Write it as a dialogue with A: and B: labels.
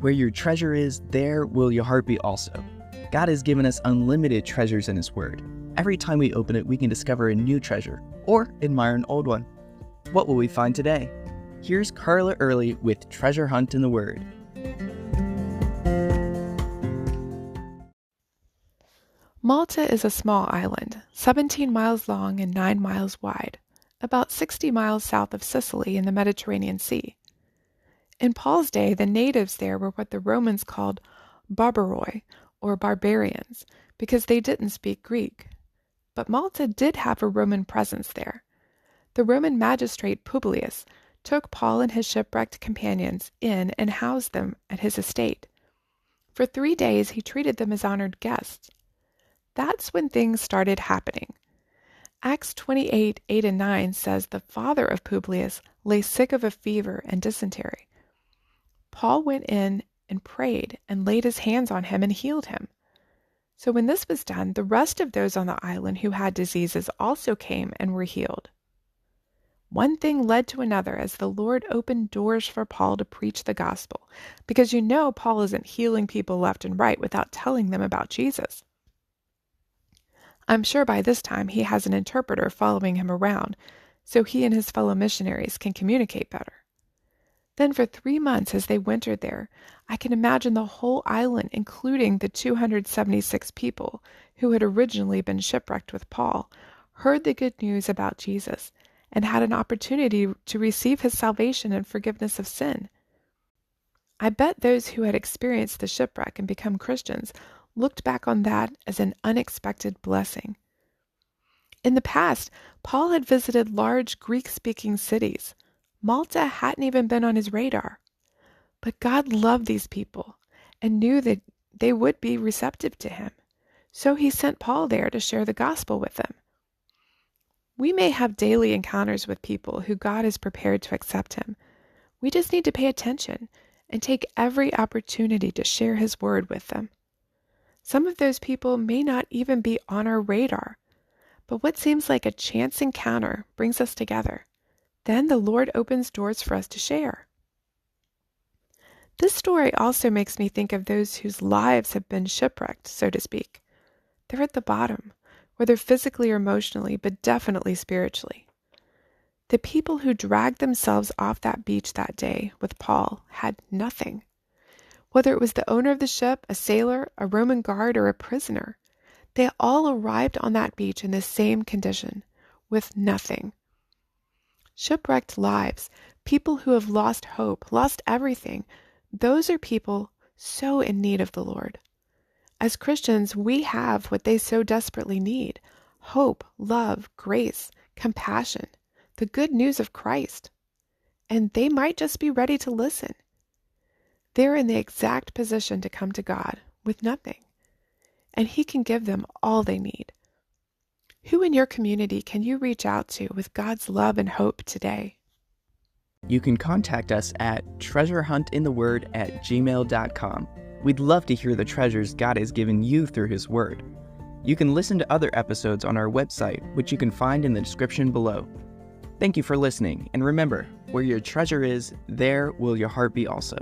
A: Where your treasure is, there will your heart be also. God has given us unlimited treasures in His Word. Every time we open it, we can discover a new treasure or admire an old one. What will we find today? Here's Carla Early with Treasure Hunt in the Word.
B: Malta is a small island, 17 miles long and 9 miles wide, about 60 miles south of Sicily in the Mediterranean Sea. In Paul's day, the natives there were what the Romans called barbaroi, or barbarians, because they didn't speak Greek. But Malta did have a Roman presence there. The Roman magistrate Publius took Paul and his shipwrecked companions in and housed them at his estate. For 3 days he treated them as honored guests. That's when things started happening. Acts 28, 8 and 9 says the father of Publius lay sick of a fever and dysentery. Paul went in and prayed and laid his hands on him and healed him. So when this was done, the rest of those on the island who had diseases also came and were healed. One thing led to another as the Lord opened doors for Paul to preach the gospel, because Paul isn't healing people left and right without telling them about Jesus. I'm sure by this time he has an interpreter following him around, so he and his fellow missionaries can communicate better. Then for 3 months as they wintered there, I can imagine the whole island, including the 276 people who had originally been shipwrecked with Paul, heard the good news about Jesus and had an opportunity to receive his salvation and forgiveness of sin. I bet those who had experienced the shipwreck and become Christians looked back on that as an unexpected blessing. In the past, Paul had visited large Greek-speaking cities. Malta hadn't even been on his radar. But God loved these people and knew that they would be receptive to him. So he sent Paul there to share the gospel with them. We may have daily encounters with people who God is prepared to accept him. We just need to pay attention and take every opportunity to share his word with them. Some of those people may not even be on our radar, but what seems like a chance encounter brings us together. Then the Lord opens doors for us to share. This story also makes me think of those whose lives have been shipwrecked, so to speak. They're at the bottom, whether physically or emotionally, but definitely spiritually. The people who dragged themselves off that beach that day with Paul had nothing. Whether it was the owner of the ship, a sailor, a Roman guard, or a prisoner, they all arrived on that beach in the same condition, with nothing. Shipwrecked lives, people who have lost hope, lost everything, those are people so in need of the Lord. As Christians, we have what they so desperately need: hope, love, grace, compassion, the good news of Christ. And they might just be ready to listen. They're in the exact position to come to God with nothing, and He can give them all they need. Who in your community can you reach out to with God's love and hope today?
A: You can contact us at treasurehuntintheword@gmail.com. We'd love to hear the treasures God has given you through His Word. You can listen to other episodes on our website, which you can find in the description below. Thank you for listening, and remember, where your treasure is, there will your heart be also.